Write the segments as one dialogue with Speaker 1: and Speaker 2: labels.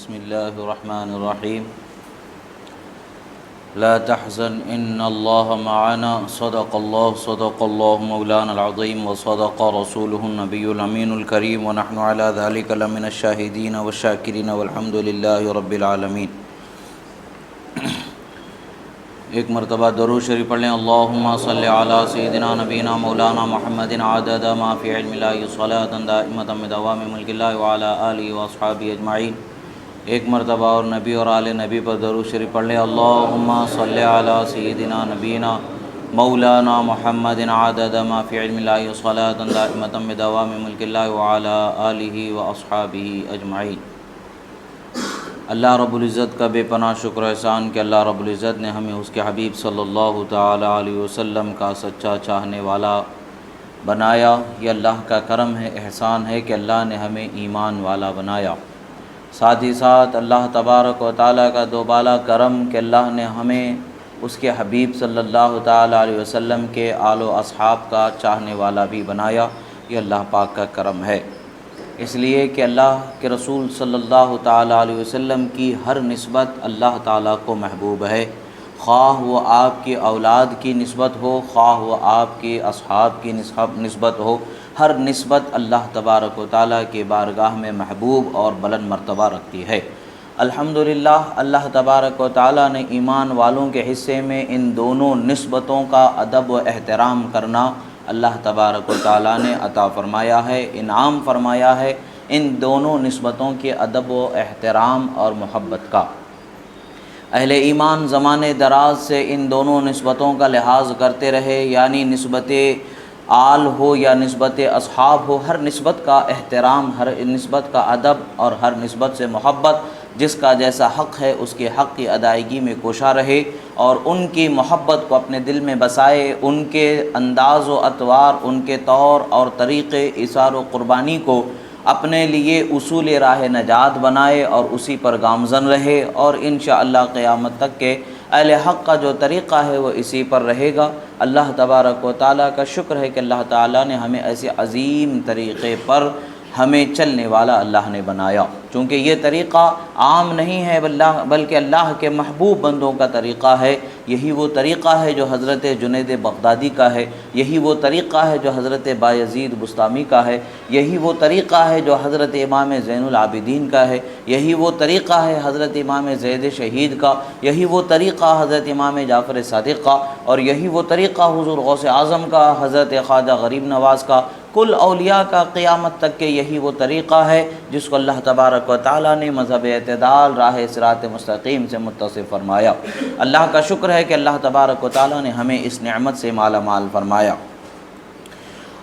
Speaker 1: بسم الله الرحمن الرحيم لا تحزن إن الله معنا صدق الله مولانا العظيم وصدق رسوله النبي الأمين الكريم ونحن على ذلك لمن الشاهدين والشاكرين والحمد لله رب العالمين۔ ایک مرتبہ درود شریف پڑھ لیں۔ اللہم صلی علی سیدنا نبینا مولانا محمد عدد ما فی علم اللہ صلاۃ دائمۃ بدوام ملک اللہ وعلی آلہ واصحابہ اجمعین۔ ایک مرتبہ اور نبی اور آل نبی پر درود شریف پڑھ لیں۔ اللہم صلی علی سیدنا نبینا مولانا محمد عدد ما فی علم اللہ صلاۃ دائمۃ بدوام ملک اللہ وعلی آلہ واصحابہ اجمعین۔ اللہ رب العزت کا بے پناہ شکر و احسان کہ اللہ رب العزت نے ہمیں اس کے حبیب صلی اللہ تعالی علیہ وسلم کا سچا چاہنے والا بنایا۔ یہ اللہ کا کرم ہے، احسان ہے کہ اللہ نے ہمیں ایمان والا بنایا۔ ساتھ ہی ساتھ اللہ تبارک و تعالیٰ کا دوبالا کرم کہ اللہ نے ہمیں اس کے حبیب صلی اللہ تعالی علیہ وسلم کے آل و اصحاب کا چاہنے والا بھی بنایا۔ یہ اللہ پاک کا کرم ہے، اس لیے کہ اللہ کے رسول صلی اللہ تعالیٰ علیہ وسلم کی ہر نسبت اللہ تعالیٰ کو محبوب ہے، خواہ وہ آپ کی اولاد کی نسبت ہو، خواہ وہ آپ کے اصحاب کی نسبت ہو، ہر نسبت اللہ تبارک و تعالیٰ کے بارگاہ میں محبوب اور بلند مرتبہ رکھتی ہے۔ الحمدللہ اللہ تبارک و تعالیٰ نے ایمان والوں کے حصے میں ان دونوں نسبتوں کا ادب و احترام کرنا اللہ تبارک و تعالیٰ نے عطا فرمایا ہے، انعام فرمایا ہے ان دونوں نسبتوں کے ادب و احترام اور محبت کا۔ اہل ایمان زمانے دراز سے ان دونوں نسبتوں کا لحاظ کرتے رہے، یعنی نسبت آل ہو یا نسبت اصحاب ہو، ہر نسبت کا احترام، ہر نسبت کا ادب اور ہر نسبت سے محبت، جس کا جیسا حق ہے اس کے حق کی ادائیگی میں کوشاں رہے اور ان کی محبت کو اپنے دل میں بسائے، ان کے انداز و اطوار، ان کے طور اور طریقے ایثار و قربانی کو اپنے لیے اصول راہ نجات بنائے اور اسی پر گامزن رہے، اور انشاءاللہ قیامت تک کے اہل حق کا جو طریقہ ہے وہ اسی پر رہے گا۔ اللہ تبارک و تعالیٰ کا شکر ہے کہ اللہ تعالیٰ نے ہمیں ایسے عظیم طریقے پر ہمیں چلنے والا اللہ نے بنایا، چونکہ یہ طریقہ عام نہیں ہے بلکہ اللہ کے محبوب بندوں کا طریقہ ہے۔ یہی وہ طریقہ ہے جو حضرت جنید بغدادی کا ہے، یہی وہ طریقہ ہے جو حضرت بایزید بسطامی کا ہے، یہی وہ طریقہ ہے جو حضرت امام زین العابدین کا ہے، یہی وہ طریقہ ہے حضرت امام زید شہید کا، یہی وہ طریقہ حضرت امام جعفر صادق کا، اور یہی وہ طریقہ حضور غوث اعظم کا، حضرت خواجہ غریب نواز کا، کل اولیاء کا قیامت تک کے یہی وہ طریقہ ہے جس کو اللہ تبارک و تعالیٰ نے مذہب اعتدال راہ صراط مستقیم سے متصف فرمایا۔ اللہ کا شکر ہے کہ اللہ تبارک و تعالیٰ نے ہمیں اس نعمت سے مالا مال فرمایا۔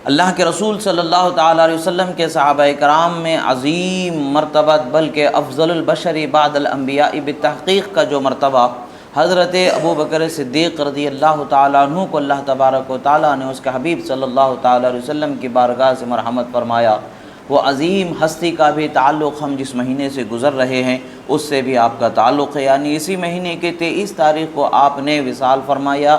Speaker 1: اللہ کے رسول صلی اللہ تعالیٰ علیہ وسلم کے صحابہ کرام میں عظیم مرتبت بلکہ افضل البشر بعد الانبیاء بالتحقیق کا جو مرتبہ حضرت ابو بکر صدیق رضی اللہ تعالیٰ عنہ کو اللہ تبارک و تعالیٰ نے اس کے حبیب صلی اللہ تعالیٰ علیہ وسلم کی بارگاہ سے مرحمت فرمایا، وہ عظیم ہستی کا بھی تعلق ہم جس مہینے سے گزر رہے ہیں اس سے بھی آپ کا تعلق ہے، یعنی اسی مہینے کے 23 تاریخ کو آپ نے وصال فرمایا،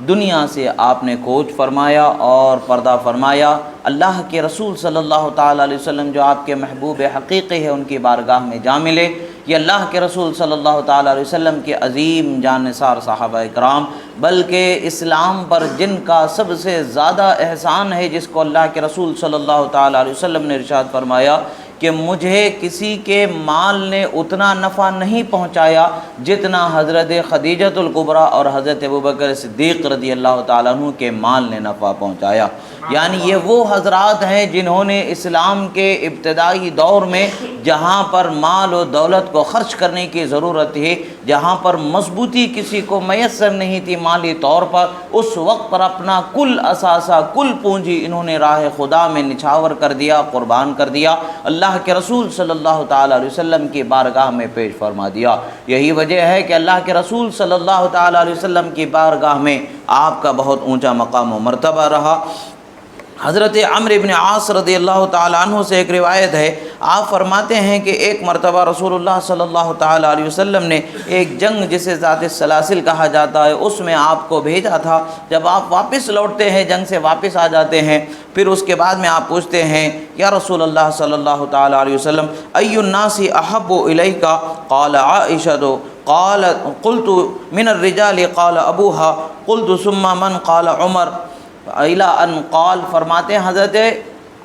Speaker 1: دنیا سے آپ نے کوچ فرمایا اور پردہ فرمایا۔ اللہ کے رسول صلی اللہ تعالیٰ علیہ وسلم جو آپ کے محبوب حقیقی ہے ان کی بارگاہ میں جا ملے۔ یہ اللہ کے رسول صلی اللہ تعالیٰ علیہ وسلم کے عظیم جانثار صحابہ کرام، بلکہ اسلام پر جن کا سب سے زیادہ احسان ہے، جس کو اللہ کے رسول صلی اللہ تعالیٰ علیہ وسلم نے ارشاد فرمایا کہ مجھے کسی کے مال نے اتنا نفع نہیں پہنچایا جتنا حضرت خدیجۃ الکبریٰ اور حضرت ابوبکر صدیق رضی اللہ تعالیٰ عنہ کے مال نے نفع پہنچایا۔ یعنی یہ وہ حضرات ہیں جنہوں نے اسلام کے ابتدائی دور میں جہاں پر مال و دولت کو خرچ کرنے کی ضرورت تھی، جہاں پر مضبوطی کسی کو میسر نہیں تھی مالی طور پر، اس وقت پر اپنا کل اثاثہ، کل پونجی انہوں نے راہ خدا میں نچھاور کر دیا، قربان کر دیا، اللہ کے رسول صلی اللہ تعالیٰ علیہ وسلم کی بارگاہ میں پیش فرما دیا۔ یہی وجہ ہے کہ اللہ کے رسول صلی اللہ تعالیٰ علیہ وسلم کی بارگاہ میں آپ کا بہت اونچا مقام و مرتبہ رہا۔ حضرت عمرو بن عاص رضی اللہ تعالیٰ عنہ سے ایک روایت ہے، آپ فرماتے ہیں کہ ایک مرتبہ رسول اللہ صلی اللہ تعالیٰ علیہ وسلم نے ایک جنگ جسے ذات السلاسل کہا جاتا ہے اس میں آپ کو بھیجا تھا۔ جب آپ واپس لوٹتے ہیں، جنگ سے واپس آ جاتے ہیں، پھر اس کے بعد میں آپ پوچھتے ہیں یا رسول اللہ صلی اللہ تعالیٰ علیہ وسلم ای الناس احب الیک؟ قال عائشہ قال قلت من الرجال قال ابوها قلت ثم من قال عمر الی ان قال۔ فرماتے ہیں حضرت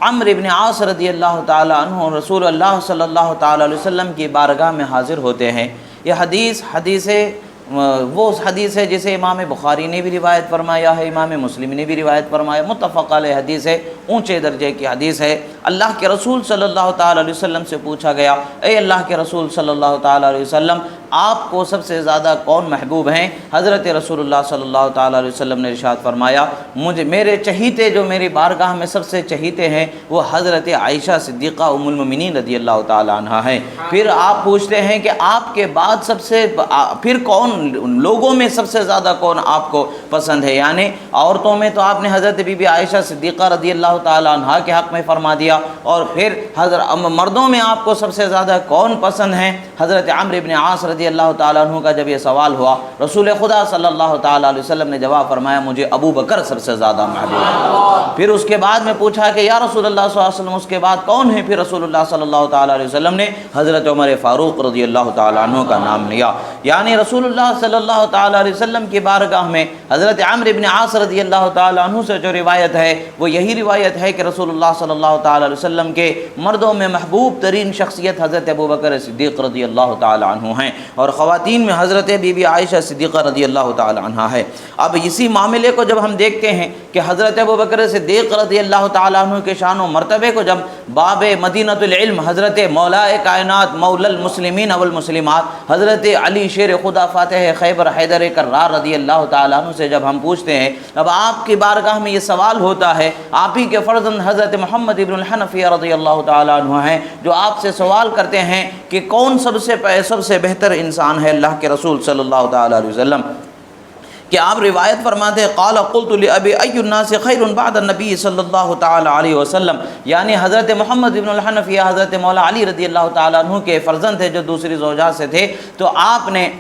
Speaker 1: عمرو بن عاص رضی اللہ تعالیٰ عنہ رسول اللہ صلی اللہ تعالیٰ علیہ وسلم کی بارگاہ میں حاضر ہوتے ہیں۔ یہ حدیث وہ حدیث ہے جسے امام بخاری نے بھی روایت فرمایا ہے، امام مسلم نے بھی روایت فرمایا، متفق علیہ حدیث ہے، اونچے درجے کی حدیث ہے۔ اللہ کے رسول صلی اللہ تعالیٰ علیہ وسلم سے پوچھا گیا، اے اللہ کے رسول صلی اللہ تعالیٰ علیہ وسلم، آپ کو سب سے زیادہ کون محبوب ہیں؟ حضرت رسول اللہ صلی اللہ تعالیٰ علیہ وسلم نے ارشاد فرمایا، میرے چہیتے جو میری بارگاہ میں سب سے چہیتے ہیں وہ حضرت عائشہ صدیقہ ام المؤمنین رضی اللہ تعالیٰ عنہا ہیں۔ پھر آپ پوچھتے ہیں کہ آپ کے بعد پھر کون لوگوں میں سب سے زیادہ کون آپ کو پسند ہے؟ یعنی عورتوں میں تو آپ نے حضرت بی بی عائشہ صدیقہ رضی اللہ تعالیٰ عنہا کے حق میں فرما دیا، اور پھر مردوں میں آپ کو سب سے زیادہ کون پسند ہیں؟ حضرت عمرو بن عاص رضی اللہ تعالیٰ عنہ کا جب یہ سوال ہوا، رسول خدا صلی اللہ تعالیٰ علیہ وسلم نے جواب فرمایا، مجھے ابو بکر سب سے زیادہ محبوب ہے۔ پھر اس کے بعد میں پوچھا کہ یا رسول اللہ صلی اللہ علیہ وسلم اس کے بعد کون ہے؟ پھر رسول اللہ صلی اللہ تعالیٰ علیہ وسلم نے حضرت عمر فاروق رضی اللہ تعالیٰ عنہ کا نام لیا۔ یعنی رسول اللہ صلی اللہ تعالیٰ علیہ وسلم کی بارگاہ میں حضرت عمرو بن عاص رضی اللہ تعالیٰ عنہ سے جو روایت ہے وہ یہی روایت ہے کہ رسول اللہ صلی اللہ تعالیٰ علیہ وسلم کے مردوں میں محبوب ترین شخصیت حضرت ابو بکر صدیق رضی اللہ تعالیٰ عنہ ہیں، اور خواتین میں حضرت بی بی عائشہ صدیقہ رضی اللہ تعالیٰ عنہ ہے۔ اب اسی معاملے کو جب ہم دیکھتے ہیں کہ حضرت ابو بکر صدیق رضی اللہ تعالیٰ عنہ کے شان و مرتبے کو جب باب مدینہ العلم حضرت مولا کائنات مولا المسلمین والمسلمات حضرت علی شیر خدا فاتح خیبر حیدر کرار رضی اللہ تعالیٰ عنہ سے جب ہم پوچھتے ہیں، اب آپ کی بارگاہ میں یہ سوال ہوتا ہے، آپ ہی کے فرزند حضرت محمد ابن الحنفیہ رضی اللہ تعالیٰ عنہ ہیں جو آپ سے سوال کرتے ہیں کہ کون سب سے بہتر انسان ہے اللہ کے رسول صلی اللہ تعالیٰ علیہ وسلم، کہ آپ روایت فرماتے ہیں قال قلت لابی ای الناس خیر بعد النبی صلی اللہ تعالیٰ علیہ وسلم، یعنی حضرت محمد ابن الحنفیہ حضرت مولا علی رضی اللہ تعالیٰ عنہ کے فرزند تھے جو دوسری زوجات سے تھے۔ تو آپ نے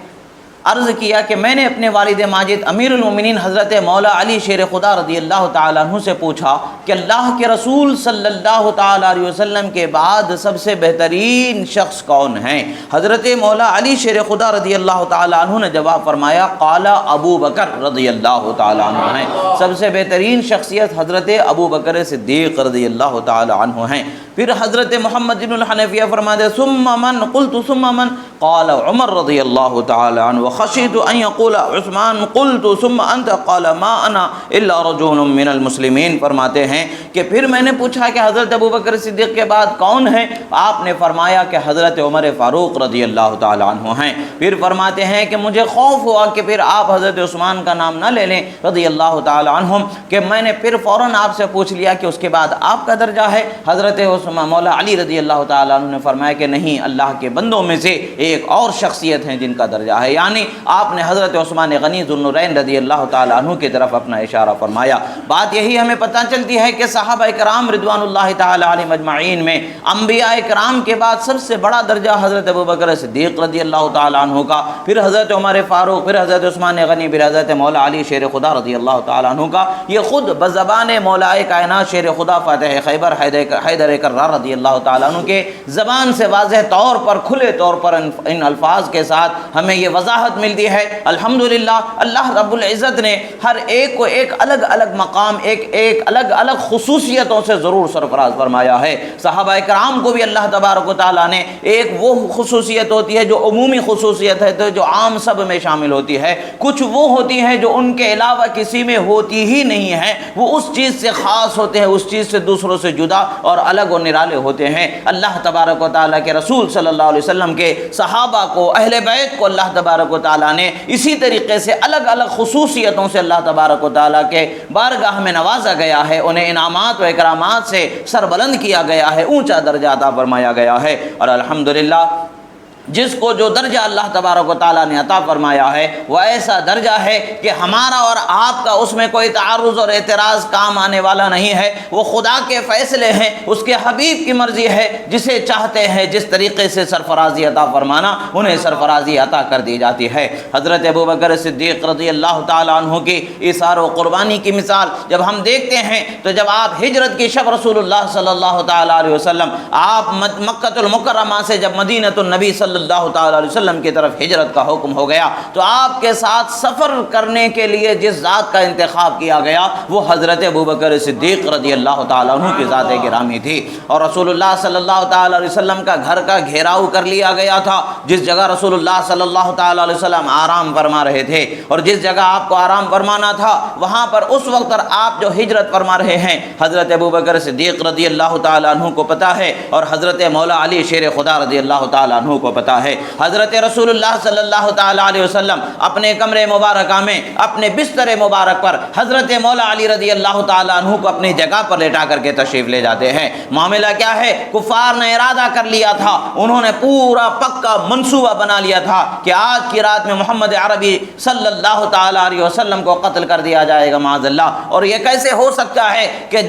Speaker 1: عرض کیا کہ میں نے اپنے والد ماجد امیر المومنین حضرت مولا علی شیر خدا رضی اللہ تعالیٰ عنہ سے پوچھا کہ اللہ کے رسول صلی اللہ تعالیٰ علیہ وسلم کے بعد سب سے بہترین شخص کون ہیں؟ حضرت مولا علی شیر خدا رضی اللہ تعالیٰ عنہ نے جواب فرمایا قال ابو بکر رضی اللہ تعالیٰ عنہ ہیں، سب سے بہترین شخصیت حضرت ابو بکر صدیق رضی اللہ تعالیٰ عنہ ہیں۔ پھر حضرت محمد بن الحنفیہ فرماتے ثم من قلت ثم من قال عمر رضی اللہ تعالیٰ عنہ وخشیت ان یقول عثمان قلت ثم انت قال ما انا الا رجل من المسلمین۔ فرماتے ہیں کہ پھر میں نے پوچھا کہ حضرت ابو بکر صدیق کے بعد کون ہیں؟ آپ نے فرمایا کہ حضرت عمر فاروق رضی اللہ تعالیٰ عنہ ہیں۔ پھر فرماتے ہیں کہ مجھے خوف ہوا کہ پھر آپ حضرت عثمان کا نام نہ لے لیں رضی اللہ تعالیٰ عنہم، کہ میں نے پھر فوراً آپ سے پوچھ لیا کہ اس کے بعد آپ کا درجہ ہے؟ حضرت مولا علی رضی اللہ تعالیٰ عنہ نے فرمایا کہ نہیں، اللہ کے بندوں میں سے ایک اور شخصیت ہیں جن کا درجہ ہے، یعنی آپ نے حضرت عثمان غنی ذو النورین رضی اللہ تعالیٰ عنہ کی طرف اپنا اشارہ فرمایا۔ بات یہی ہمیں پتہ چلتی ہے کہ صحابہ کرام رضوان اللہ تعالیٰ علیہم اجمعین میں انبیاء کرام کے بعد سب سے بڑا درجہ حضرت ابو بکر صدیق رضی اللہ تعالیٰ عنہ کا، پھر حضرت عمر فاروق، پھر حضرت عثمان غنی، پھر حضرت مولا علی شیر خدا رضی اللہ تعالیٰ عنہ کا۔ یہ خود بزبان مولا کائنات شیر خدا فاتح خیبر حیدر کرار رضی اللہ تعالیٰ عنہ کے زبان سے واضح طور پر کھلے طور پر ان الفاظ کے ساتھ ہمیں یہ وضاحت ملتی ہے۔ الحمدللہ اللہ رب العزت نے ہر ایک کو ایک الگ الگ مقام، ایک الگ الگ خصوصیتوں سے ضرور سرفراز فرمایا ہے۔ صحابہ کرام کو بھی اللہ تبارک و تعالیٰ نے ایک وہ خصوصیت ہوتی ہے جو عمومی خصوصیت ہے، جو عام سب میں شامل ہوتی ہے، کچھ وہ ہوتی ہیں جو ان کے علاوہ کسی میں ہوتی ہی نہیں ہے، وہ اس چیز سے خاص ہوتے ہیں، اس چیز سے دوسروں سے جدا اور الگ و نرالے ہوتے ہیں۔ اللہ تبارک و تعالیٰ کے رسول صلی اللہ علیہ وسلم کے صحابہ کو، اہل بیت کو اللہ تبارک و تعالیٰ نے اسی طریقے سے الگ الگ خصوصیتوں سے اللہ تبارک و تعالیٰ کے بارگاہ میں نوازا گیا ہے، انہیں انعامات و اکرامات سے سربلند کیا گیا ہے، اونچا درجہ عطا فرمایا گیا ہے۔ اور الحمدللہ جس کو جو درجہ اللہ تبارک و تعالیٰ نے عطا فرمایا ہے وہ ایسا درجہ ہے کہ ہمارا اور آپ کا اس میں کوئی تعارض اور اعتراض کام آنے والا نہیں ہے۔ وہ خدا کے فیصلے ہیں، اس کے حبیب کی مرضی ہے، جسے چاہتے ہیں جس طریقے سے سرفرازی عطا فرمانا انہیں سرفرازی عطا کر دی جاتی ہے۔ حضرت ابوبکر صدیق رضی اللہ تعالیٰ عنہ کی ایثار و قربانی کی مثال جب ہم دیکھتے ہیں تو جب آپ ہجرت کی شب رسول اللہ صلی اللہ تعالیٰ علیہ وسلم آپ مکہ المکرمہ سے جب مدینہ النبی صلی اللہ تعالیٰ علیہ وسلم کی طرف ہجرت کا حکم ہو گیا تو آپ کے ساتھ سفر کرنے کے لیے جس ذات کا انتخاب کیا گیا وہ حضرت ابوبکر صدیق رضی اللہ تعالیٰ عنہ کی ذات گرامی تھی، اور رسول اللہ صلی اللہ تعالیٰ علیہ وسلم کا گھر کا گھیراؤ کر لیا گیا تھا۔ جس جگہ رسول اللہ صلی اللہ تعالیٰ علیہ وسلم آرام فرما رہے تھے اور جس جگہ آپ کو آرام فرمانا تھا وہاں پر اس وقت آپ جو ہجرت فرما رہے ہیں حضرت ابوبکر صدیق رضی اللہ تعالیٰ عنہ کو پتہ ہے، اور حضرت مولا علی شیر خدا رضی اللہ تعالیٰ عنہ کو پتہ ہے۔ حضرت رسول اللہ صلی اللہ تعالیٰ علیہ وسلم اپنے کمرے مبارکہ میں اپنے بستر مبارک پر حضرت مولا علی رضی اللہ تعالیٰ عنہ کو اپنی جگہ پر لیٹا کر کے تشریف لے جاتے ہیں۔ معاملہ کیا ہے؟ کفار نے ارادہ کر لیا تھا، انہوں نے پورا پکا منصوبہ بنا لیا تھا کہ آج کی رات میں محمد عربی صلی اللہ تعالیٰ علیہ وسلم کو قتل کر دیا جائے گا معاذ اللہ۔ اور یہ کیسے ہو سکتا ہے کہ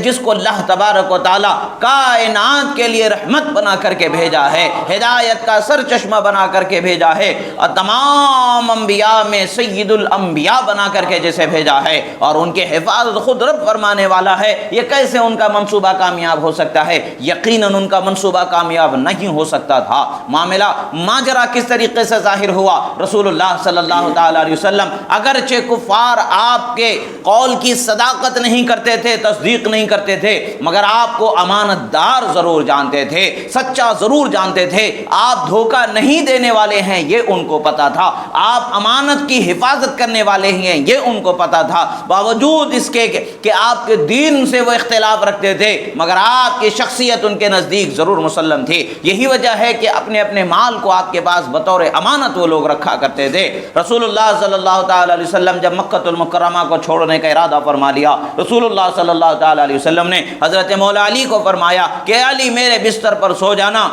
Speaker 1: جس کو اللہ تبارک و تعالیٰ کائنات کے لیے رحمت بنا کر کے بھیجا ہے، ہدایت کا سر چشمہ بنا کر کے بھیجا ہے، اور تمام انبیاء میں سید الانبیاء بنا کر کے جسے بھیجا ہے اور ان کے حفاظت خود رب فرمانے والا ہے، یہ کیسے ان کا منصوبہ کامیاب ہو سکتا ہے؟ یقیناً ان کا منصوبہ کامیاب نہیں ہو سکتا تھا۔ معاملہ ماجرا کس طریقے سے ظاہر ہوا؟ رسول اللہ صلی اللہ تعالیٰ علیہ وسلم اگرچہ کفار آپ کے قول کی صداقت نہیں کرتے تھے، تصدیق نہیں کرتے تھے، مگر آپ کو امانت دار ضرور جانتے تھے، سچا ضرور جانتے تھے، آپ دھوکہ نہیں دینے والے ہیں یہ ان کو پتا تھا، آپ امانت کی حفاظت کرنے والے ہیں یہ ان کو پتا تھا۔ باوجود اس کے کہ آپ کے دین سے وہ اختلاف رکھتے تھے مگر آپ کی شخصیت ان کے نزدیک ضرور مسلم تھی۔ یہی وجہ ہے کہ اپنے اپنے مال کو آپ کے پاس بطور امانت وہ لوگ رکھا کرتے تھے۔ رسول اللہ صلی اللہ تعالیٰ علیہ وسلم جب مکہ المکرمہ کو چھوڑنے کا ارادہ فرما لیا، رسول اللہ صلی اللہ تعالیٰ علیہ وسلم نے حضرت مولا علی کو فرمایا کہ علی میرے بستر پر سو جانا،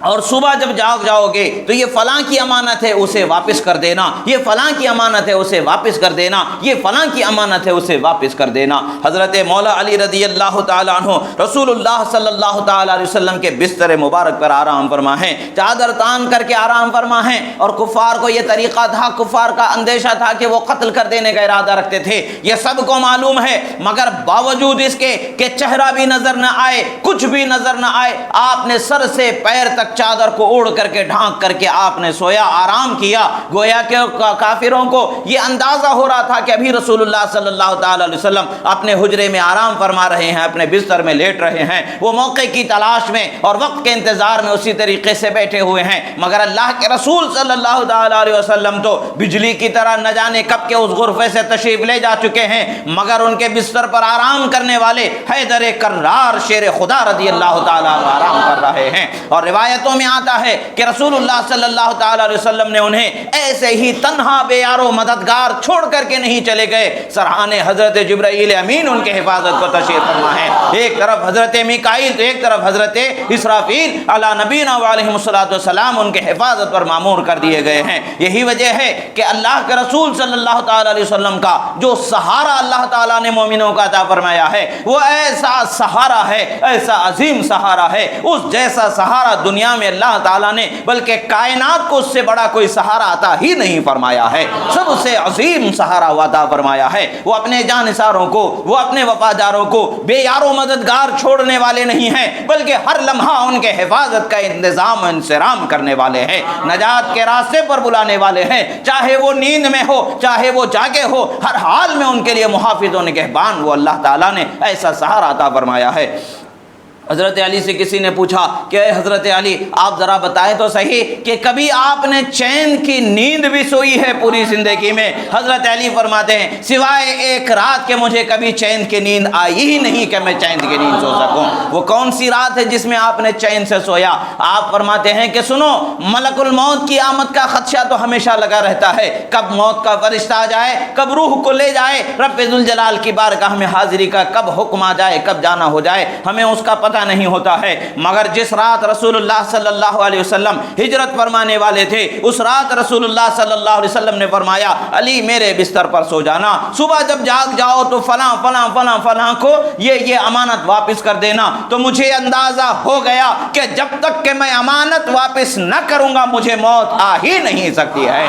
Speaker 1: اور صبح جب جاؤ گے تو یہ فلاں کی امانت ہے اسے واپس کر دینا، یہ فلاں کی امانت ہے اسے واپس کر دینا، یہ فلاں کی امانت ہے اسے واپس کر دینا۔ حضرت مولا علی رضی اللہ تعالیٰ عنہ رسول اللہ صلی اللہ تعالیٰ علیہ وسلم کے بستر مبارک پر آرام فرما ہیں، چادر تان کر کے آرام فرما ہیں، اور کفار کو یہ طریقہ تھا، کفار کا اندیشہ تھا کہ وہ قتل کر دینے کا ارادہ رکھتے تھے، یہ سب کو معلوم ہے، مگر باوجود اس کے کہ چہرہ بھی نظر نہ آئے، کچھ بھی نظر نہ آئے، آپ نے سر سے پیر تک چادر کو اوڑھ کر کے ڈھانک کر کے آپ نے سویا، آرام کیا۔ گویا کہ کافروں کو یہ اندازہ ہو رہا تھا کہ ابھی رسول اللہ صلی اللہ تعالیٰ علیہ وسلم اپنے حجرے میں آرام فرما رہے ہیں، اپنے بستر میں لیٹ رہے ہیں، وہ موقع کی تلاش میں اور وقت کے انتظار میں اسی طریقے سے بیٹھے ہوئے ہیں، مگر اللہ کے رسول صلی اللہ تعالیٰ علیہ وسلم تو بجلی کی طرح نہ جانے کب کے اس غرفے سے تشریف لے جا چکے ہیں، مگر ان کے بستر پر آرام کرنے والے حیدر کرار شیر خدا رضی اللہ تعالیٰ عنہ آرام کر رہے ہیں۔ اور روایتوں میں آتا ہے کہ رسول اللہ صلی اللہ تعالیٰ علیہ وسلم نے انہیں ایسے ہی تنہا بے یار و مددگار چھوڑ کر کے نہیں چلے گئے، سرحانے حضرت جبرائیل امین ان کے حفاظت کو تشریف فرما ہے، ایک طرف حضرت میکائیل تو ایک طرف حضرت اسرافیل علی نبینا علیہ الصلوۃ والسلام ان کے حفاظت پر مامور کر دیے گئے ہیں۔ یہی وجہ ہے کہ اللہ کے رسول صلی اللہ تعالیٰ علیہ وسلم کا جو سہارا اللہ تعالیٰ نے مومنوں کا عطا فرمایا ہے وہ ایسا سہارا ہے، ایسا عظیم سہارا ہے، اس جیسا سہارا دنیا میں اللہ تعالیٰ نے بلکہ کائنات کو اس سے بڑا کوئی سہارا عطا ہی نہیں فرمایا ہے، سب سے عظیم سہارا عطا فرمایا ہے۔ وہ اپنے جانثاروں کو، وہ اپنے وفاداروں کو بے یار و مددگار چھوڑنے والے نہیں ہیں، بلکہ ہر لمحہ ان کے حفاظت کا انتظام و انصرام کرنے والے ہیں، نجات کے راستے پر بلانے والے ہیں، چاہے وہ نیند میں ہو چاہے وہ جاگے ہو، ہر حال میں ان کے لیے محافظ و نگہبان وہ اللہ تعالیٰ نے ایسا سہارا عطا فرمایا ہے۔ حضرت علی سے کسی نے پوچھا کہ اے حضرت علی آپ ذرا بتائیں تو صحیح کہ کبھی آپ نے چین کی نیند بھی سوئی ہے پوری زندگی میں؟ حضرت علی فرماتے ہیں سوائے ایک رات کے مجھے کبھی چین کی نیند آئی ہی نہیں کہ میں چین کی نیند سو سکوں۔ وہ کون سی رات ہے جس میں آپ نے چین سے سویا؟ آپ فرماتے ہیں کہ سنو، ملک الموت کی آمد کا خدشہ تو ہمیشہ لگا رہتا ہے، کب موت کا فرشتہ آ جائے، کب روح کو لے جائے، رب ذوالجلال کی بارگاہ میں حاضری کا کب حکم آ جائے، کب جانا ہو جائے، ہمیں اس کا پتہ پتہ نہیں ہوتا ہے، مگر جس رات رسول اللہ صلی اللہ علیہ وسلم ہجرت فرمانے والے تھے اس رات رسول اللہ صلی اللہ علیہ وسلم نے فرمایا علی میرے بستر پر سو جانا، صبح جب جاگ جاؤ تو فلاں فلاں فلاں فلاں کو یہ امانت واپس کر دینا۔ تو مجھے اندازہ ہو گیا کہ جب تک کہ میں امانت واپس نہ کروں گا مجھے موت آ ہی نہیں سکتی ہے۔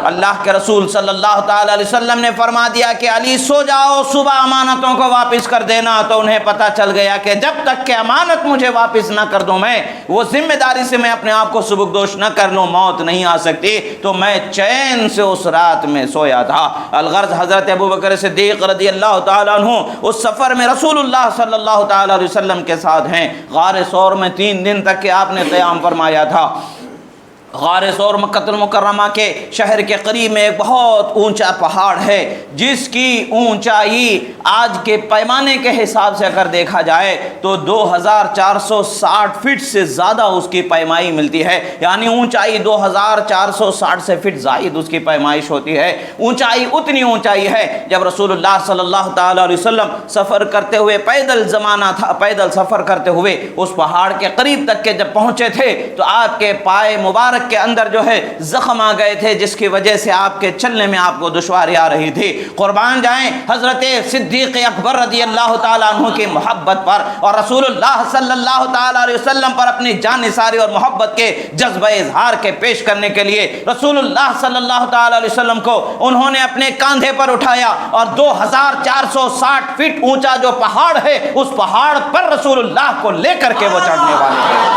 Speaker 1: اللہ کے رسول صلی اللہ تعالی علیہ وسلم نے فرما دیا کہ علی سو جاؤ، صبح امانتوں کو واپس کر دینا۔ تو انہیں پتہ چل گیا کہ جب تک کہ امانت مجھے واپس نہ کر دوں، میں وہ ذمہ داری سے میں اپنے آپ کو سبکدوش نہ کر لوں، موت نہیں آ سکتی۔ تو میں چین سے اس رات میں سویا تھا۔ الغرض حضرت ابوبکر صدیق رضی اللہ تعالیٰ عنہ اس سفر میں رسول اللہ صلی اللہ تعالیٰ علیہ وسلم کے ساتھ ہیں۔ غار ثور میں 3 دن تک کہ آپ نے قیام فرمایا تھا۔ غار ثور مکہ المکرمہ کے شہر کے قریب میں ایک بہت اونچا پہاڑ ہے جس کی اونچائی آج کے پیمانے کے حساب سے اگر دیکھا جائے تو 2460 فٹ سے زیادہ اس کی پیمائی ملتی ہے، یعنی اونچائی 2460 سے فٹ زائد اس کی پیمائش ہوتی ہے۔ اونچائی اتنی اونچائی ہے جب رسول اللہ صلی اللہ تعالی علیہ وسلم سفر کرتے ہوئے پیدل زمانہ تھا، پیدل سفر کرتے ہوئے اس پہاڑ کے قریب تک کے جب پہنچے تھے تو آپ کے پائے مبارک کے اندر جو ہے زخم آ گئے تھے، جس کی وجہ سے آپ کے چلنے میں آپ کو دشواری آ رہی تھی۔ قربان جائیں حضرت صدیق اکبر رضی اللہ تعالیٰ عنہ کی محبت پر اور رسول اللہ صلی اللہ تعالیٰ علیہ وسلم پر اپنی جان نثاری اور محبت کے جذبہ اظہار کے پیش کرنے کے لیے رسول اللہ صلی اللہ تعالیٰ علیہ وسلم کو انہوں نے اپنے کاندھے پر اٹھایا اور 2460 فٹ اونچا جو پہاڑ ہے اس پہاڑ پر رسول اللہ کو لے کر کے وہ چڑھنے والے ہیں۔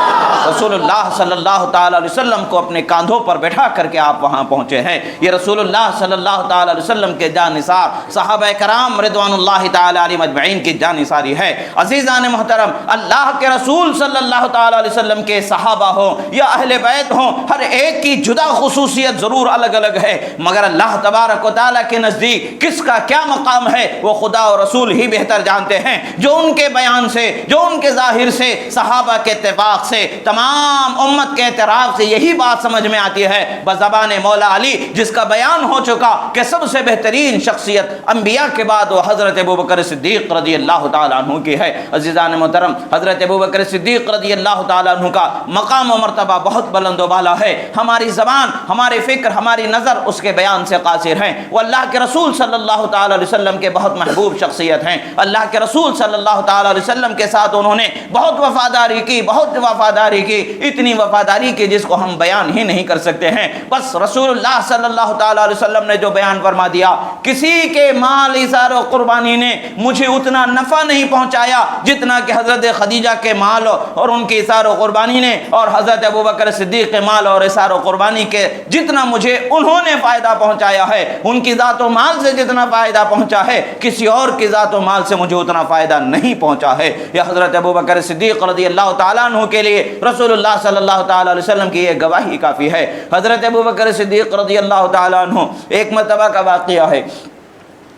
Speaker 1: رسول اللہ صلی اللہ تعالیٰ علیہ وسلم کو اپنے کاندھوں پر بیٹھا کر کے آپ وہاں پہنچے ہیں۔ یہ رسول اللہ صلی اللہ تعالی علیہ وسلم کے جان نثار صحابہ کرام رضوان اللہ تعالی علیہم اجمعین کی جان نثاری ہے۔ عزیزان محترم، اللہ کے رسول صلی اللہ تعالی علیہ وسلم کے صحابہ ہوں یا اہل بیت ہوں، ہر ایک کی جدا خصوصیت ضرور الگ الگ ہے، مگر اللہ تبارک و تعالی کے نزدیک کس کا کیا مقام ہے وہ خدا اور رسول ہی بہتر جانتے ہیں۔ جو ان کے بیان سے، جو ان کے ظاہر سے، صحابہ کے اتفاق سے، تمام امت کے اعتراف سے یہی بات سمجھ میں آتی ہے بزبان مولا علی، جس کا بیان ہو چکا کہ سب سے بہترین شخصیت انبیاء کے بعد وہ حضرت ابوبکر صدیق رضی اللہ تعالیٰ عنہ کی ہے۔ عزیزان محترم، حضرت ابوبکر صدیق رضی اللہ تعالیٰ عنہ کا مقام و مرتبہ بہت بلند و بالا ہے۔ ہماری زبان، ہماری فکر، ہماری نظر اس کے بیان سے قاصر ہیں۔ وہ اللہ کے رسول صلی اللہ تعالیٰ علیہ وسلم کے بہت محبوب شخصیت ہیں۔ اللہ کے رسول صلی اللہ تعالیٰ علیہ وسلم کے ساتھ انہوں نے بہت وفاداری کی، بہت وفاداری کی، اتنی وفاداری کی جس کو ہم بیان ہی نہیں کر سکتے ہیں۔ بس رسول اللہ صلی اللہ تعالیٰ علیہ وسلم نے جو بیان فرما دیا، کسی کے مال ایثار و قربانی نے مجھے اتنا نفع نہیں پہنچایا جتنا کہ حضرت خدیجہ کے مال اور ان کی ایثار و قربانی نے، اور حضرت ابوبکر صدیق کے مال اور ایثار و قربانی کے جتنا مجھے انہوں نے فائدہ پہنچایا ہے، ان کی ذات و مال سے جتنا فائدہ پہنچا ہے کسی اور کی ذات و مال سے مجھے اتنا فائدہ نہیں پہنچا ہے۔ یہ حضرت ابوبکر صدیق رضی اللہ تعالیٰ عنہ کے لیے رسول اللہ صلی اللہ تعالیٰ علیہ وسلم کی یہ گواہی کافی ہے۔ حضرت ابوبکر صدیق رضی اللہ تعالیٰ عنہ، ایک مرتبہ کا واقعہ ہے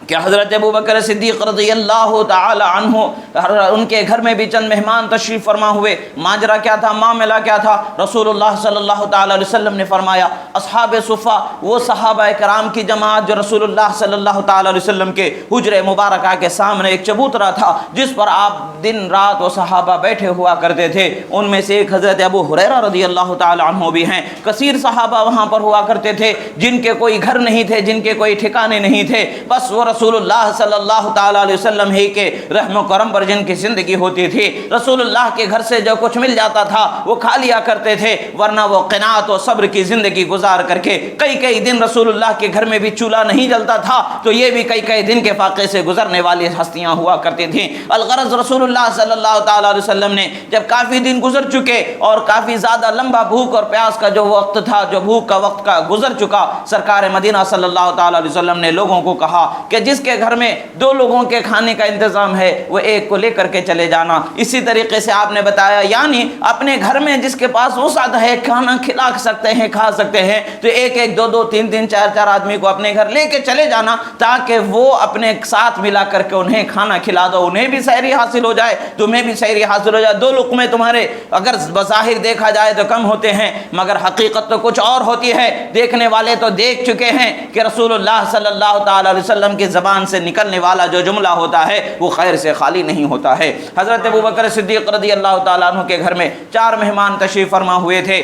Speaker 1: کہ حضرت ابوبکر صدیق رضی اللہ تعالی عنہ ان کے گھر میں بھی چند مہمان تشریف فرما ہوئے۔ ماجرا کیا تھا، معاملہ کیا تھا؟ رسول اللہ صلی اللہ تعالی علیہ وسلم نے فرمایا اصحاب صفہ، وہ صحابہ کرام کی جماعت جو رسول اللہ صلی اللہ تعالی علیہ وسلم کے حجرے مبارکہ کے سامنے ایک چبوترا تھا جس پر آپ دن رات وہ صحابہ بیٹھے ہوا کرتے تھے، ان میں سے ایک حضرت ابو ہریرہ رضی اللہ تعالی عنہ بھی ہیں۔ کثیر صحابہ وہاں پر ہوا کرتے تھے جن کے کوئی گھر نہیں تھے، جن کے کوئی ٹھکانے نہیں تھے، بس وہ رسول اللہ صلی اللہ تعالی علیہ وسلم ہی کے رحم و کرم پر جن کی زندگی ہوتی تھی، رسول اللہ کے گھر سے جو کچھ مل جاتا تھا وہ کھا لیا کرتے تھے، ورنہ وہ قناعت و صبر کی زندگی گزار کر کے کئی دن رسول اللہ کے گھر میں بھی چولہا نہیں جلتا تھا تو یہ بھی کئی دن کے فاقے سے گزرنے والی ہستیاں ہوا کرتی تھیں۔ الغرض رسول اللہ صلی اللہ تعالی علیہ وسلم نے جب کافی دن گزر چکے اور کافی زیادہ لمبا بھوک اور پیاس کا جو وقت تھا، جو بھوک کا وقت کا گزر چکا، سرکار مدینہ صلی اللہ تعالی علیہ وسلم نے لوگوں کو کہا کہ جس کے گھر میں 2 لوگوں کے کھانے کا انتظام ہے وہ ایک کو لے کر کے چلے جانا۔ اسی طریقے سے آپ نے بتایا یعنی اپنے گھر میں جس کے پاس وسعت ہے، کھانا کھلا سکتے ہیں، کھا سکتے ہیں، تو ایک 2 3 4 آدمی کو اپنے گھر لے کے چلے جانا تاکہ وہ اپنے ساتھ ملا کر کے انہیں کھانا کھلا دو، انہیں بھی سحری حاصل ہو جائے، تمہیں بھی سحری حاصل ہو جائے۔ 2 لقمے تمہارے اگر بظاہر دیکھا جائے تو کم ہوتے ہیں مگر حقیقت تو کچھ اور ہوتی ہے۔ دیکھنے والے تو دیکھ چکے ہیں کہ رسول اللہ صلی اللہ تعالی علیہ وسلم کی زبان سے نکلنے والا جو جملہ ہوتا ہے وہ خیر سے خالی نہیں ہوتا ہے۔ حضرت ابوبکر صدیق رضی اللہ تعالیٰ عنہ کے گھر میں 4 مہمان تشریف فرما ہوئے تھے،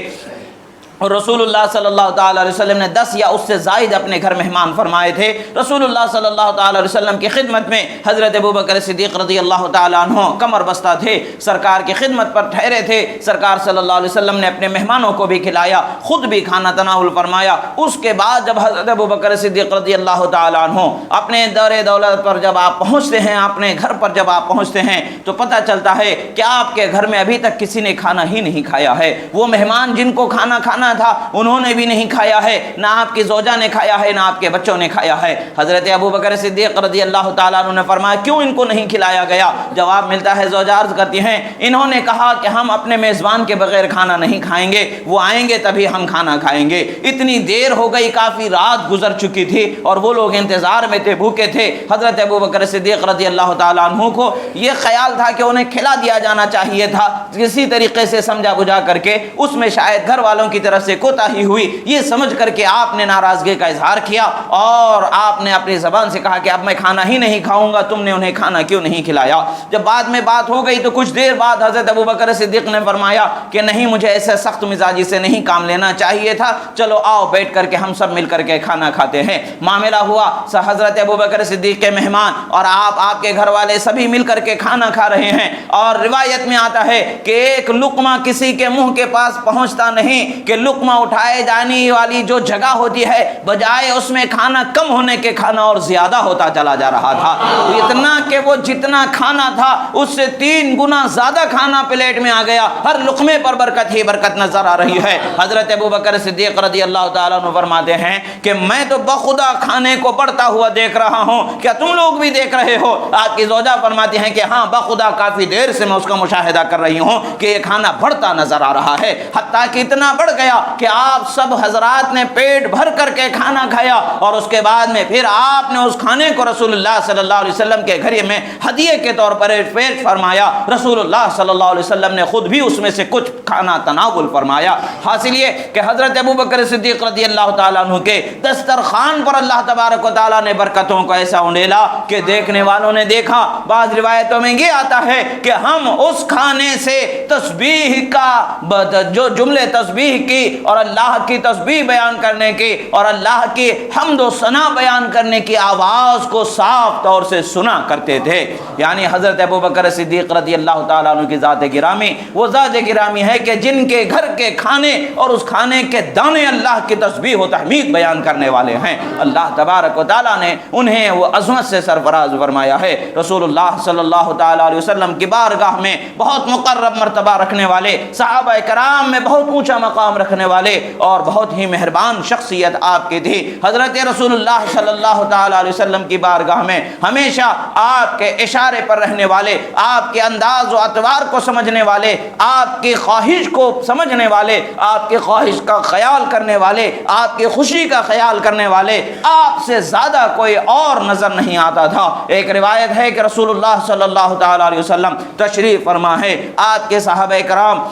Speaker 1: اور رسول اللہ صلی اللہ تعالیٰ علیہ وسلم نے 10 یا اس سے زائد اپنے گھر مہمان فرمائے تھے۔ رسول اللہ صلی اللہ تعالیٰ علیہ وسلم کی خدمت میں حضرت ابوبکر صدیق رضی اللہ تعالیٰ عنہ کمر بستہ تھے، سرکار کی خدمت پر ٹھہرے تھے۔ سرکار صلی اللہ علیہ وسلم نے اپنے مہمانوں کو بھی کھلایا، خود بھی کھانا تناول فرمایا۔ اس کے بعد جب حضرت ابوبکر صدیق رضی اللہ تعالیٰ عنہ اپنے دور دولت پر جب آپ پہنچتے ہیں، اپنے گھر پر جب آپ پہنچتے ہیں تو پتہ چلتا ہے کہ آپ کے گھر میں ابھی تک کسی نے کھانا ہی نہیں کھایا ہے۔ وہ مہمان جن کو کھانا کھانا تھا انہوں نے بھی نہیں کھایا ہے، نہ آپ کی زوجہ نے کھایا ہے، نہ آپ کے بچوں نے کھایا ہے۔ حضرت ابوبکر صدیق رضی اللہ تعالیٰ عنہ نے فرمایا کیوں ان کو نہیں کھلایا گیا؟ جواب ملتا ہے، زوجہ عرض کرتی ہیں انہوں نے کہا کہ ہم اپنے میزبان کے بغیر کھانا نہیں کھائیں گے، وہ آئیں گے تبھی ہم کھانا کھائیں گے۔ اتنی دیر ہو گئی، کافی رات گزر چکی تھی اور وہ لوگ انتظار میں تھے، بھوکے تھے۔ حضرت ابوبکر صدیق رضی اللہ تعالیٰ عنہ کو یہ خیال تھا کہ انہیں کھلا دیا جانا چاہیے تھا، کسی طریقے سے سمجھا بجھا کر کے۔ اس میں شاید گھر والوں کی طرف سے کوتاہی ہوئی، یہ سمجھ کر کے آپ نے ناراضگی کا اظہار کیا اور آپ نے اپنی زبان سے کہا کہ اب میں کھانا ہی نہیں کھاؤں گا، تم نے انہیں کھانا کیوں نہیں کھلایا؟ جب بعد میں بات ہو گئی تو کچھ دیر بعد حضرت ابوبکر صدیق نے فرمایا کہ نہیں، مجھے ایسے سخت مزاجی سے نہیں کام لینا چاہیے تھا، چلو آؤ بیٹھ کر کے ہم سب مل کر کے کھانا کھاتے ہیں۔ معاملہ ہوا حضرت ابوبکر صدیق کے مہمان اور آپ کے گھر والے سبھی مل کر کے کھانا کھا رہے ہیں، اور روایت میں آتا ہے کہ ایک لقمہ کسی کے منہ کے پاس پہنچتا نہیں کہ لقمہ اٹھائے جانے والی جو جگہ ہوتی ہے بجائے اس میں کھانا کم ہونے کے کھانا اور زیادہ ہوتا چلا جا رہا تھا، اتنا کہ وہ جتنا کھانا تھا اس سے 3 گنا زیادہ کھانا پلیٹ میں آ گیا، ہر لقمے پر برکت ہی برکت نظر آ رہی ہے۔ حضرت ابوبکر صدیق رضی اللہ تعالیٰ عنہ فرماتے ہیں کہ میں تو بخدا کھانے کو بڑھتا ہوا دیکھ رہا ہوں، کیا تم لوگ بھی دیکھ رہے ہو؟ آپ کی زوجہ فرماتی ہیں کہ ہاں بخدا کافی دیر سے میں اس کا مشاہدہ کر رہی ہوں کہ یہ کھانا بڑھتا نظر آ رہا ہے، حتیٰ کہ اتنا بڑھ گیا کہ آپ سب حضرات نے پیٹ بھر کر کے کھانا کھایا، اور اس کے بعد میں پھر آپ نے اس کھانے کو رسول اللہ صلی اللہ علیہ وسلم کے گھر میں ہدیے کے طور پر پیش فرمایا۔ رسول اللہ صلی اللہ علیہ وسلم نے خود بھی اس میں سے کچھ کھانا تناول فرمایا۔ حاصل یہ کہ حضرت ابوبکر صدیق رضی اللہ تعالیٰ عنہ کے دسترخوان پر اللہ تبارک و تعالیٰ نے برکتوں کو ایسا انڈیلا کہ دیکھنے والوں نے دیکھا۔ بعض روایتوں میں یہ آتا ہے کہ ہم اس کھانے سے تسبیح کا جو جملے تسبیح کی اور اللہ کی تسبیح بیان کرنے کی اور اللہ کی حمد و ثنا بیان کرنے کی آواز کو صاف طور سے سنا کرتے تھے۔ یعنی حضرت ابوبکر صدیق رضی اللہ تعالیٰ عنہ کی ذات گرامی وہ ذات گرامی ہے کہ جن کے گھر کے کھانے اور اس کھانے کے دانے اللہ کی تسبیح و تحمید بیان کرنے والے ہیں۔ اللہ تبارک و تعالیٰ نے انہیں وہ عظمت سے سرفراز فرمایا ہے۔ رسول اللہ صلی اللہ تعالیٰ علیہ وسلم کی بارگاہ میں بہت مقرب مرتبہ رکھنے والے، صحابہ کرام میں بہت اونچا مقام رکھنے والے اور بہت ہی مہربان شخصیت آپ کی تھی۔ حضرت رسول اللہ صلی اللہ تعالیٰ علیہ وسلم کی بارگاہ میں ہمیشہ آپ کے اشارے پر رہنے والے، آپ کے انداز و اطوار کو سمجھنے والے، آپ کی خواہش کو سمجھنے والے، آپ کی خواہش کا خیال کرنے والے، آپ کی خوشی کا خیال کرنے والے آپ سے زیادہ کوئی اور نظر نہیں آتا تھا۔ ایک روایت ہے کہ رسول اللہ صلی اللہ تعالیٰ علیہ وسلم تشریف فرما ہے، آپ کے صحابہ کرام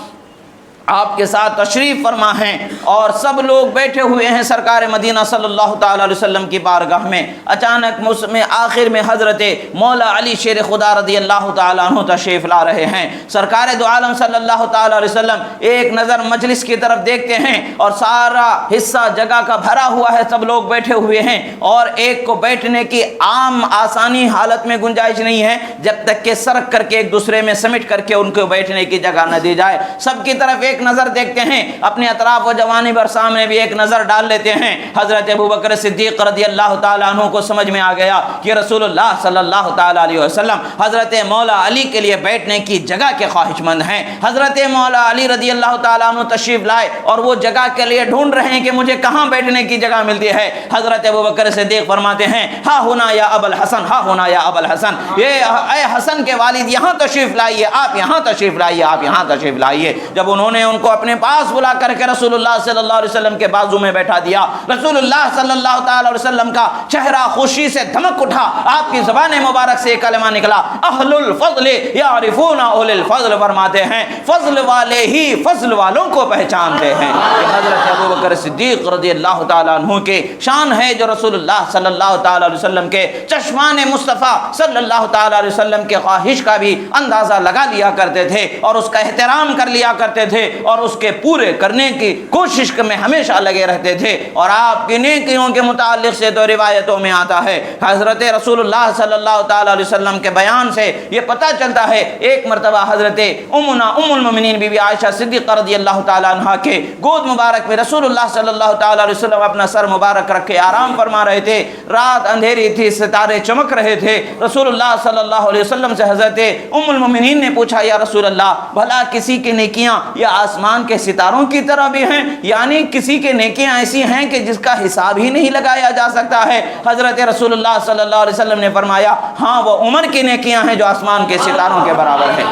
Speaker 1: آپ کے ساتھ تشریف فرما ہیں اور سب لوگ بیٹھے ہوئے ہیں سرکار مدینہ صلی اللہ تعالیٰ علیہ وسلم کی بارگاہ میں۔ اچانک میں آخر میں حضرت مولا علی شیر خدا رضی اللہ تعالیٰ عنہ تشریف لا رہے ہیں۔ سرکار دو عالم صلی اللہ تعالیٰ علیہ وسلم ایک نظر مجلس کی طرف دیکھتے ہیں اور سارا حصہ جگہ کا بھرا ہوا ہے، سب لوگ بیٹھے ہوئے ہیں اور ایک کو بیٹھنے کی عام آسانی حالت میں گنجائش نہیں ہے جب تک کہ سرک کر کے ایک دوسرے میں سمٹ کر کے ان کو بیٹھنے کی جگہ نہ دی جائے۔ سب کی طرف ایک نظر دیکھتے ہیں، اپنے اطراف و جوانب اور سامنے بھی ایک نظر ڈال لیتے ہیں۔ حضرت ابوبکر صدیق رضی اللہ تعالیٰ عنہ کو سمجھ میں آ گیا کہ رسول اللہ صلی اللہ تعالیٰ علیہ وسلم حضرت مولا علی کے لیے بیٹھنے کی جگہ کے خواہش مند ہیں۔ حضرت مولا علی رضی اللہ تعالیٰ عنہ تشریف لائے اور وہ جگہ کے لیے ڈھونڈ رہے ہیں کہ مجھے کہاں بیٹھنے کی جگہ ملتی ہے۔ حضرت ابوبکر صدیق فرماتے ہیں ہا ہونا یا ابو الحسن، ہا ہونا یا ابو الحسن، یہ اے حسن کے والد یہاں تشریف لائیے، آپ یہاں تشریف لائیے، آپ یہاں تشریف لائیے۔ جب انہوں نے نے ان کو اپنے پاس بلا کر کے رسول اللہ صلی اللہ علیہ وسلم کے بازو میں بیٹھا دیا۔ رسول اللہ صلی اللہ تعالی علیہ وسلم کا چہرہ خوشی سے دمک اٹھا، آپ کی زبان مبارک سے کلمہ نکلا، اہل الفضل یعرفون اول الفضل، فرماتے ہیں فضل والے ہی فضل والوں کو پہچانتے ہیں۔ یہ حضرت ابوبکر صدیق رضی اللہ تعالیٰ عنہ کے شان ہے جو رسول اللہ صلی اللہ تعالیٰ علیہ وسلم کے چشمان مصطفیٰ صلی اللہ تعالیٰ علیہ وسلم کے خواہش کا بھی اندازہ لگا لیا کرتے تھے اور اس کا احترام کر لیا کرتے تھے اور اس کے پورے کرنے کی کوشش میں ہمیشہ لگے رہتے تھے۔ اور آپ کی نیکیوں کے متعلق سے تو روایتوں میں آتا ہے، حضرت رسول اللہ صلی اللہ تعالیٰ علیہ وسلم کے بیان سے یہ پتہ چلتا ہے، ایک مرتبہ حضرت ام المؤمنین بی بی عائشہ صدیقہ رضی اللہ تعالیٰ عنہ کے گود مبارک میں رسول اللہ صلی اللہ تعالیٰ علیہ وسلم اپنا سر مبارک رکھ کے آرام فرما رہے تھے، رات اندھیری تھی، ستارے چمک رہے تھے۔ رسول اللہ صلی اللہ علیہ وسلم سے حضرت ام المؤمنین نے پوچھا، یا رسول اللہ بھلا کسی کی نیکیاں یا آسمان کے ستاروں کی طرح بھی ہیں، یعنی کسی کے نیکیاں ایسی ہیں کہ جس کا حساب ہی نہیں لگایا جا سکتا ہے؟ حضرت رسول اللہ صلی اللہ علیہ وسلم نے فرمایا، ہاں وہ عمر کی نیکیاں ہیں جو آسمان کے ستاروں کے برابر ہیں۔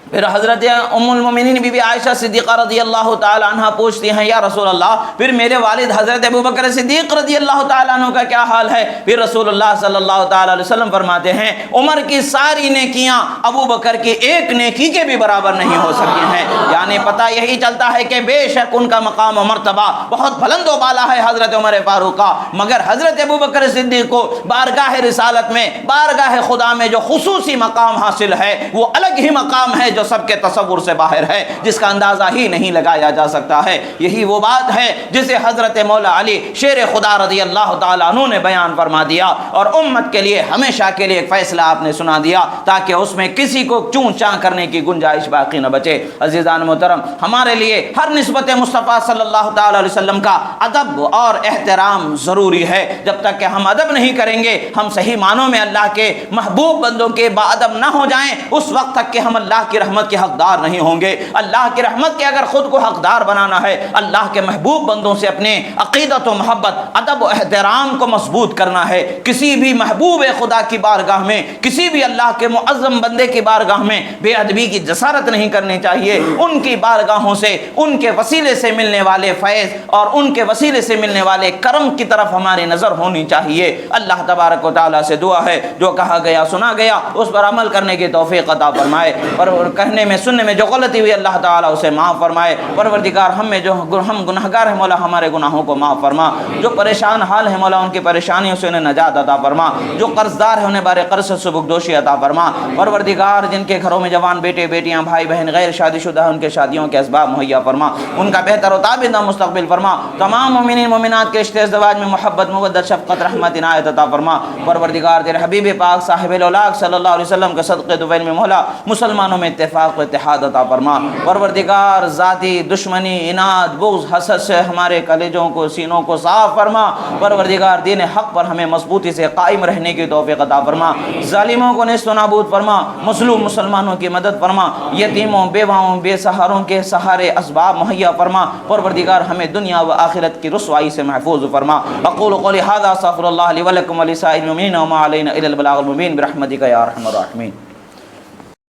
Speaker 1: پھر حضرت ام المؤمنین بی بی عائشہ صدیقہ رضی اللہ تعالی عنہ پوچھتی ہیں، یا رسول اللہ پھر میرے والد حضرت ابوبکر صدیق رضی اللہ تعالی عنہ کا کیا حال ہے؟ پھر رسول اللہ صلی اللہ تعالی علیہ وسلم فرماتے ہیں، عمر کی ساری نیکیاں ابوبکر کی ایک نیکی کے بھی برابر نہیں ہو سکتی ہیں۔ یعنی پتہ یہی چلتا ہے کہ بے شک ان کا مقام و مرتبہ بہت بلند و بالا ہے حضرت عمر فاروق کا، مگر حضرت ابوبکر صدیق کو بارگاہ رسالت میں، بارگاہ خدا میں جو خصوصی مقام حاصل ہے وہ الگ ہی مقام ہے جو سب کے تصور سے باہر ہے، جس کا اندازہ ہی نہیں لگایا جا سکتا ہے۔ یہی وہ بات ہے جسے حضرت مولا علی شیر خدا رضی اللہ تعالیٰ عنہ نے بیان فرما دیا اور امت کے لیے ہمیشہ کے لیے ایک فیصلہ آپ نے سنا دیا تاکہ اس میں کسی کو چوں چاں کرنے کی گنجائش باقی نہ بچے۔ عزیزان محترم، ہمارے لیے ہر نسبت مصطفیٰ صلی اللہ تعالیٰ علیہ وسلم کا ادب اور احترام ضروری ہے۔ جب تک کہ ہم ادب نہیں کریں گے، ہم صحیح معنوں میں اللہ کے محبوب بندوں کے باادب نہ ہو جائیں، اس وقت تک کہ ہم اللہ کی رحمت کے حقدار نہیں ہوں گے۔ اللہ کی رحمت کے اگر خود کو حقدار بنانا ہے، اللہ کے محبوب بندوں سے اپنے عقیدت و محبت، ادب و احترام کو مضبوط کرنا ہے۔ کسی بھی محبوب خدا کی بارگاہ میں، کسی بھی اللہ کے معظم بندے کی بارگاہ میں بے ادبی کی جسارت نہیں کرنی چاہیے۔ ان کی بارگاہوں سے، ان کے وسیلے سے ملنے والے فیض اور ان کے وسیلے سے ملنے والے کرم کی طرف ہماری نظر ہونی چاہیے۔ اللہ تبارک و تعالیٰ سے دعا ہے جو کہا گیا سنا گیا اس پر عمل کرنے کی توفیق عطا فرمائے، اور کہنے میں سننے میں جو غلطی ہوئی اللہ تعالیٰ اسے معاف فرمائے۔ پروردگار ہم میں جو ہم گناہگار ہیں مولا ہمارے گناہوں کو معاف فرما، جو پریشان حال ہے مولا ان کی پریشانیوں سے انہیں نجات عطا فرما، جو قرض دار ہے انہیں بارے قرض سے سبکدوشی عطا فرما۔ پروردگار جن کے گھروں میں جوان بیٹے بیٹیاں بھائی بہن غیر شادی شدہ ان کے شادیوں کے اسباب مہیا فرما، ان کا بہتر و تابندہ مستقبل فرما۔ تمام مومنین مومنات کے رشتے ازدواج میں محبت مودت شفقت رحمت عنایت عطا فرما۔ پروردگار تیرے حبیب پاک صاحب الاولاق صلی اللہ علیہ وسلم کے صدقے طویل میں مولا مسلمانوں میں اتفاق و اتحاد عطا فرما۔ پروردگار ذاتی دشمنی اناد بغض حسد سے ہمارے کلیجوں کو سینوں کو صاف فرما۔ پروردگار دین حق پر ہمیں مضبوطی سے قائم رہنے کی توفیق عطا فرما۔ ظالموں کو نیست و نابود فرما، مظلوم مسلمانوں کی مدد فرما، یتیموں بیواؤں بے سہاروں کے سہارے اسباب مہیا فرما۔ پروردگار ہمیں دنیا و آخرت کی رسوائی سے محفوظ فرما۔ اقول قولی ھذا استغفر اللہ لی ولکم ولسائر المؤمنین وما علینا الا البلاغ المبین برحمتک یا ارحم الراحمین۔